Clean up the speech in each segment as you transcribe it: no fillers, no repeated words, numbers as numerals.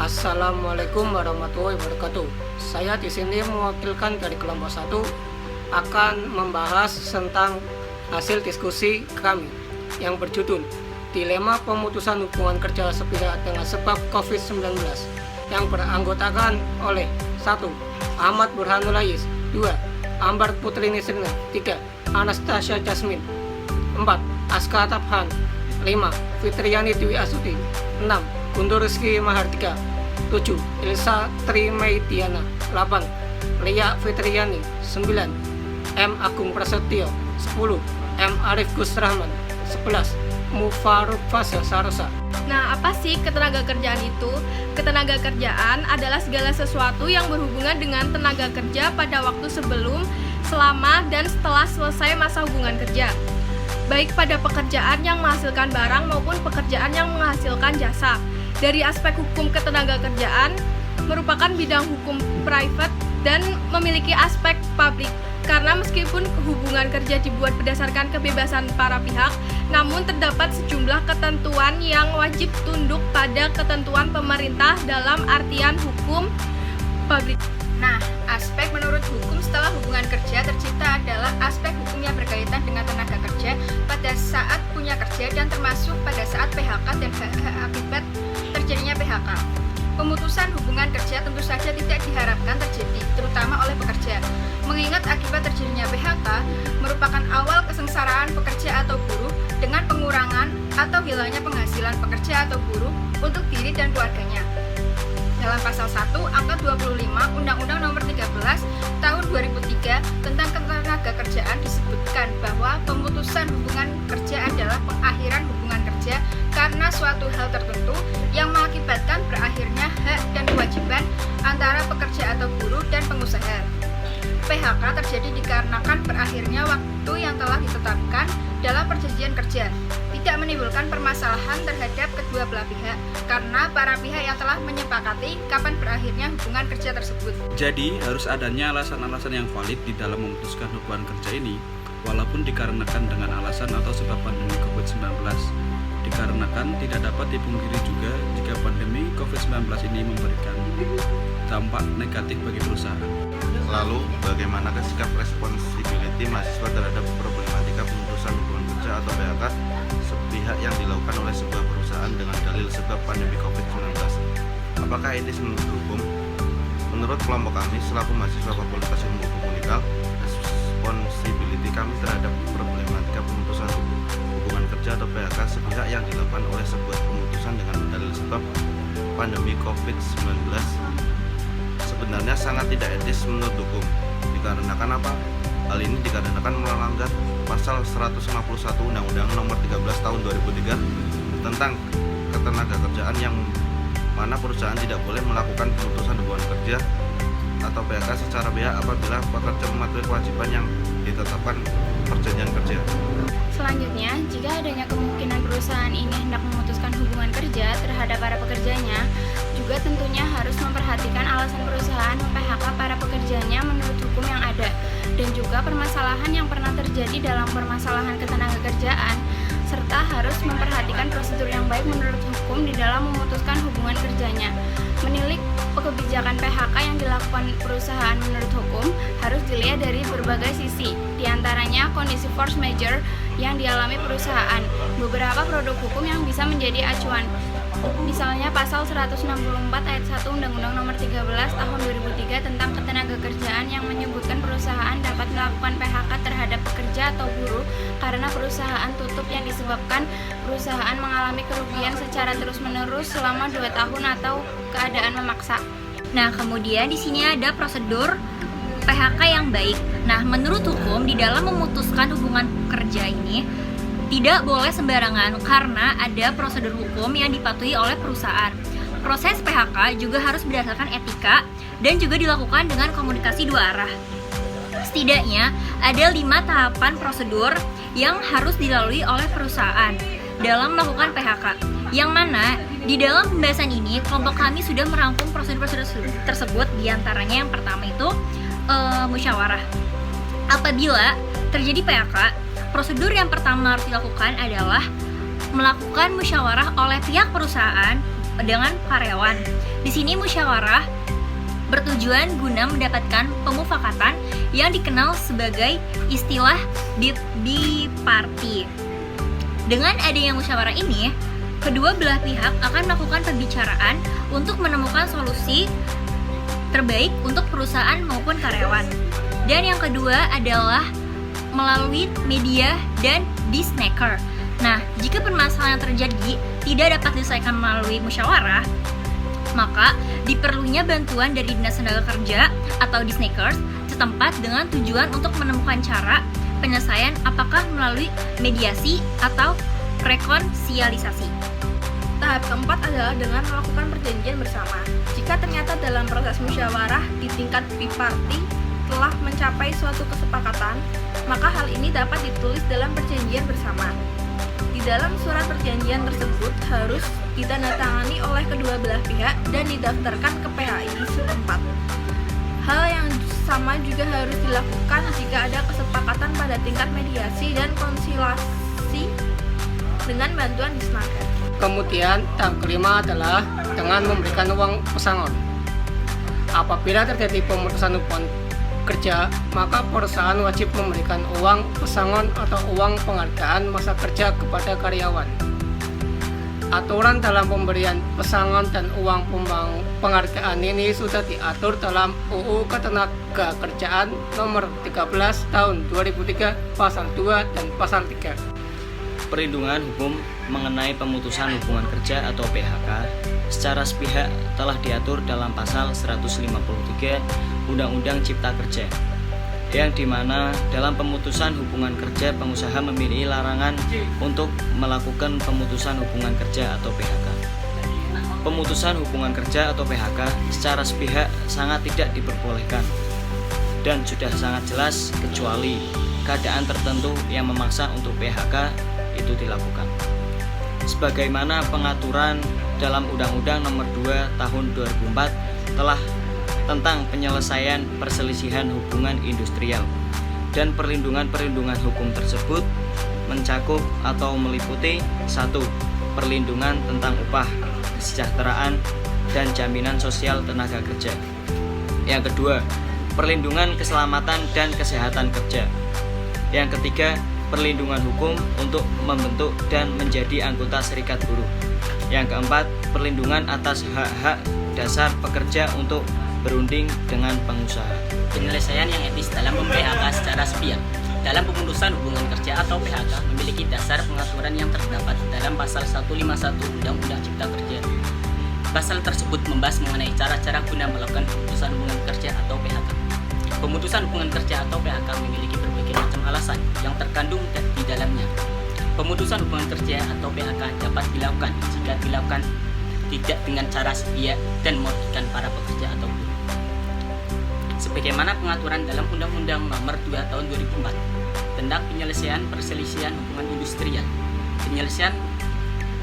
Assalamualaikum warahmatullahi wabarakatuh. Saya di sini mewakilkan dari kelompok 1 akan membahas tentang hasil diskusi kami yang berjudul Dilema Pemutusan Hubungan Kerja Sepihak dengan Sebab COVID-19 yang beranggotakan oleh 1. Ahmad Burhanul Ais, 2. Ambar Putri Nisrina, 3. Anastasia Jasmine, 4. Aska Tabhan, 5. Fitriani Dwi Astuti, 6. Guntur Rizky Mahardika, 7. Ilsa Trimaidiana, 8. Lia Fitriani, 9. M. Agung Prasetyo, 10. M. Arif Gus Rahman, 11. Mufaruk Fasya Sarosa. Nah, apa sih ketenagakerjaan itu? Ketenagakerjaan adalah segala sesuatu yang berhubungan dengan tenaga kerja pada waktu sebelum, selama, dan setelah selesai masa hubungan kerja. Baik pada pekerjaan yang menghasilkan barang maupun pekerjaan yang menghasilkan jasa. Dari aspek hukum ketenagakerjaan, merupakan bidang hukum private dan memiliki aspek publik. Karena meskipun hubungan kerja dibuat berdasarkan kebebasan para pihak, namun terdapat sejumlah ketentuan yang wajib tunduk pada ketentuan pemerintah dalam artian hukum publik. Nah, aspek menurut hukum setelah hubungan kerja tercipta adalah aspek hukum yang berkaitan dengan tenaga kerja pada saat punya kerja dan termasuk pada saat PHK dan hak akibat terjadinya PHK. Pemutusan hubungan kerja tentu saja tidak diharapkan terjadi, terutama oleh pekerja. Mengingat akibat terjadinya PHK merupakan awal kesengsaraan pekerja atau buruh dengan pengurangan atau hilangnya penghasilan pekerja atau buruh untuk diri dan keluarganya. Dalam pasal 1 angka 25 Undang-Undang Nomor 13 Tahun 2003 tentang ketenagakerjaan disebutkan bahwa pemutusan hubungan kerja adalah pengakhiran hubungan kerja karena suatu hal tertentu yang mengakibatkan berakhirnya hak dan kewajiban antara pekerja atau buruh dan pengusaha. PHK terjadi dikarenakan berakhirnya waktu yang telah ditetapkan dalam perjanjian kerja, tidak menimbulkan permasalahan terhadap kedua belah pihak karena para pihak yang telah menyepakati kapan berakhirnya hubungan kerja tersebut. Jadi harus adanya alasan-alasan yang valid di dalam memutuskan hubungan kerja ini, walaupun dikarenakan dengan alasan atau sebab pandemi COVID-19. Dikarenakan tidak dapat dipungkiri juga jika pandemi COVID-19 ini memberikan dampak negatif bagi perusahaan. Lalu, bagaimanakah sikap responsibility mahasiswa terhadap problematika pemutusan hubungan kerja atau PHK sepihak yang dilakukan oleh sebuah perusahaan dengan dalil sebab pandemi COVID-19? Apakah etis menurut hukum? Menurut kelompok kami, selaku mahasiswa Fakultas Ilmu Komunikal, responsibility kami terhadap problematika pemutusan hubungan kerja atau PHK sepihak yang dilakukan oleh sebuah pemutusan dengan dalil sebab pandemi COVID-19 sebenarnya sangat tidak etis menurut hukum. Dikarenakan apa? Hal ini dikarenakan melanggar pasal 151 Undang-Undang Nomor 13 Tahun 2003 tentang ketenagakerjaan yang mana perusahaan tidak boleh melakukan pemutusan hubungan kerja atau PHK secara pihak apabila pekerja mematuhi kewajiban yang ditetapkan perjanjian kerja. Selanjutnya, jika adanya kemungkinan perusahaan ini hendak memutuskan hubungan kerja terhadap para pekerjanya, juga tentunya harus memperhatikan alasan perusahaan mem-PHK para pekerjanya menurut hukum yang ada, dan juga permasalahan yang pernah terjadi dalam permasalahan ketenagakerjaan, serta harus memperhatikan prosedur yang baik menurut hukum di dalam memutuskan hubungan kerjanya. Menilik kebijakan PHK yang dilakukan perusahaan menurut hukum harus dilihat dari berbagai sisi, diantaranya kondisi force majeure yang dialami perusahaan, beberapa produk hukum yang bisa menjadi acuan, misalnya pasal 164 ayat 1 Undang-Undang Nomor 13 Tahun 2003 tentang ketenagakerjaan yang menyebutkan perusahaan dapat melakukan PHK terhadap pekerja atau buruh karena perusahaan tutup yang disebabkan perusahaan mengalami kerugian secara terus-menerus selama 2 tahun atau keadaan memaksa. Nah, kemudian di sini ada prosedur PHK yang baik. Nah, menurut hukum di dalam memutuskan hubungan kerja ini tidak boleh sembarangan karena ada prosedur hukum yang dipatuhi oleh perusahaan. Proses PHK juga harus berdasarkan etika dan juga dilakukan dengan komunikasi dua arah. Setidaknya ada 5 tahapan prosedur yang harus dilalui oleh perusahaan dalam melakukan PHK. Yang mana di dalam pembahasan ini kelompok kami sudah merangkum prosedur-prosedur tersebut. Diantaranya yang pertama itu musyawarah. Apabila terjadi PHK, prosedur yang pertama harus dilakukan adalah melakukan musyawarah oleh pihak perusahaan dengan karyawan. Di sini musyawarah bertujuan guna mendapatkan pemufakatan yang dikenal sebagai istilah biparti. Dengan adanya musyawarah ini, kedua belah pihak akan melakukan pembicaraan untuk menemukan solusi terbaik untuk perusahaan maupun karyawan. Dan yang kedua adalah melalui media dan disnaker. Nah, jika permasalahan yang terjadi tidak dapat diselesaikan melalui musyawarah, maka diperlunya bantuan dari Dinas Tenaga Kerja atau Disnakers setempat dengan tujuan untuk menemukan cara penyelesaian apakah melalui mediasi atau rekonsilisasi. Tahap keempat adalah dengan melakukan perjanjian bersama. Jika ternyata dalam proses musyawarah di tingkat biparti telah mencapai suatu kesepakatan, maka hal ini dapat ditulis dalam perjanjian bersama. Di dalam surat perjanjian tersebut harus ditandatangani oleh kedua belah pihak dan didaftarkan ke PHI setempat. Hal yang sama juga harus dilakukan jika ada kesepakatan pada tingkat mediasi dan konsilasi dengan bantuan disnaker. Kemudian tahap kelima adalah dengan memberikan uang pesangon. Apabila terjadi pemutusan hubungan kerja, maka perusahaan wajib memberikan uang pesangon atau uang penghargaan masa kerja kepada karyawan. Aturan dalam pemberian pesangon dan uang penghargaan ini sudah diatur dalam UU Ketenagakerjaan Nomor 13 Tahun 2003 Pasal 2 dan Pasal 3. Perlindungan hukum mengenai pemutusan hubungan kerja atau PHK secara sepihak telah diatur dalam pasal 153 Undang-Undang Cipta Kerja, yang dimana dalam pemutusan hubungan kerja pengusaha memiliki larangan untuk melakukan pemutusan hubungan kerja atau PHK. Pemutusan hubungan kerja atau PHK secara sepihak sangat tidak diperbolehkan dan sudah sangat jelas kecuali keadaan tertentu yang memaksa untuk PHK itu dilakukan. Sebagaimana pengaturan dalam Undang-Undang Nomor 2 Tahun 2004 telah tentang penyelesaian perselisihan hubungan industrial, dan perlindungan hukum tersebut mencakup atau meliputi 1. Perlindungan tentang upah, kesejahteraan, dan jaminan sosial tenaga kerja. Yang kedua, perlindungan keselamatan dan kesehatan kerja. Yang ketiga, perlindungan hukum untuk membentuk dan menjadi anggota serikat buruh. Yang keempat, perlindungan atas hak-hak dasar pekerja untuk berunding dengan pengusaha. Penyelesaian yang etis dalam PHK secara sepihak. Dalam pemutusan hubungan kerja atau PHK memiliki dasar pengaturan yang terdapat dalam pasal 151 Undang-Undang Cipta Kerja. Pasal tersebut membahas mengenai cara-cara guna melakukan pemutusan hubungan kerja atau PHK. Pemutusan hubungan kerja atau PHK memiliki berbagai macam alasan yang terkandung di dalamnya. Pemutusan hubungan kerja atau PHK dapat dilakukan jika dilakukan tidak dengan cara sepihak dan merugikan para pekerja atau buruh. Sebagaimana pengaturan dalam Undang-Undang Nomor 2 Tahun 2004 tentang penyelesaian perselisihan hubungan industrial. Penyelesaian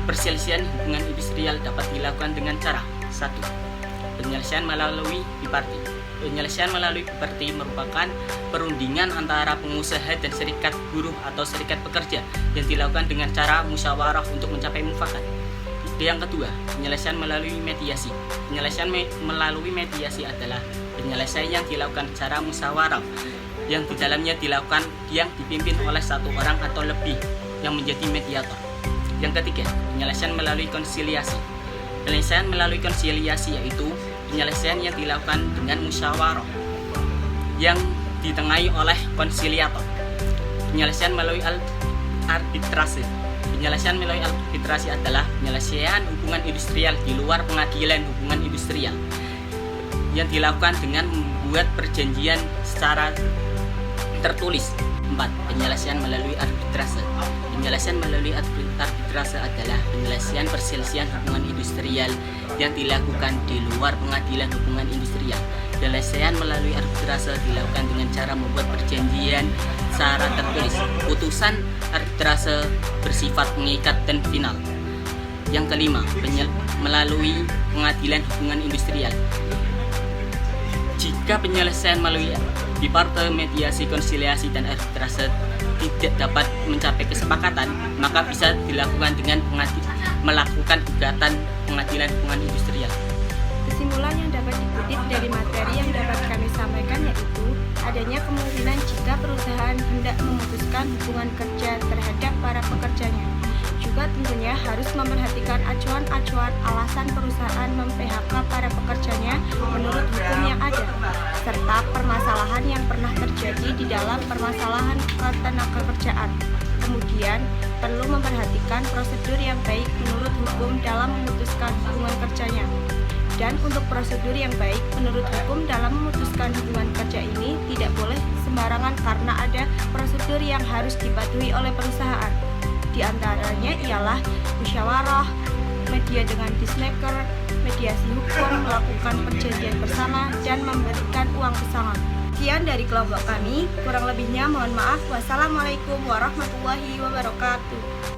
perselisihan hubungan industrial dapat dilakukan dengan cara 1. Penyelesaian melalui biparti. Penyelesaian melalui biparti merupakan perundingan antara pengusaha dan serikat buruh atau serikat pekerja yang dilakukan dengan cara musyawarah untuk mencapai mufakat. Yang kedua, penyelesaian melalui mediasi. Penyelesaian melalui mediasi adalah penyelesaian yang dilakukan secara musyawarah, yang di dalamnya dilakukan yang dipimpin oleh satu orang atau lebih yang menjadi mediator. Yang ketiga, penyelesaian melalui konsiliasi. Penyelesaian melalui konsiliasi yaitu penyelesaian yang dilakukan dengan musyawarah yang ditengahi oleh konsiliator. Penyelesaian melalui arbitrase. Penyelesaian melalui arbitrasi adalah penyelesaian hubungan industrial di luar pengadilan hubungan industrial yang dilakukan dengan membuat perjanjian secara tertulis. 4. Penyelesaian melalui arbitrase. Penyelesaian melalui arbitrase adalah penyelesaian perselisihan hubungan industrial yang dilakukan di luar pengadilan hubungan industrial. Penyelesaian melalui arbitrase dilakukan dengan cara membuat perjanjian secara tertulis. Putusan arbitrase bersifat mengikat dan final. Yang kelima, melalui pengadilan hubungan industrial. Jika penyelesaian melalui biparti, mediasi, konsiliasi, dan arbitrase tidak dapat mencapai kesepakatan, maka bisa dilakukan dengan melakukan gugatan pengadilan hubungan industrial. Kesimpulan yang dapat dikutip dari materi yang dapat kami sampaikan yaitu adanya kemungkinan jika perusahaan hendak memutuskan hubungan kerja terhadap para pekerjanya. Juga tentunya harus memperhatikan acuan-acuan alasan perusahaan mem-PHK para pekerjanya menurut hukum yang ada, serta permasalahan yang pernah terjadi di dalam permasalahan ketenagakerjaan. Kemudian, perlu memperhatikan prosedur yang baik menurut hukum dalam memutuskan hubungan kerjanya. Dan untuk prosedur yang baik menurut hukum dalam memutuskan hubungan kerja ini tidak boleh sembarangan karena ada prosedur yang harus dipatuhi oleh perusahaan. Di antaranya ialah musyawarah, media dengan disnaker, mediasi hukum, melakukan perjanjian bersama, dan memberikan uang pesangon. Sekian dari kelompok kami, kurang lebihnya mohon maaf. Wassalamualaikum warahmatullahi wabarakatuh.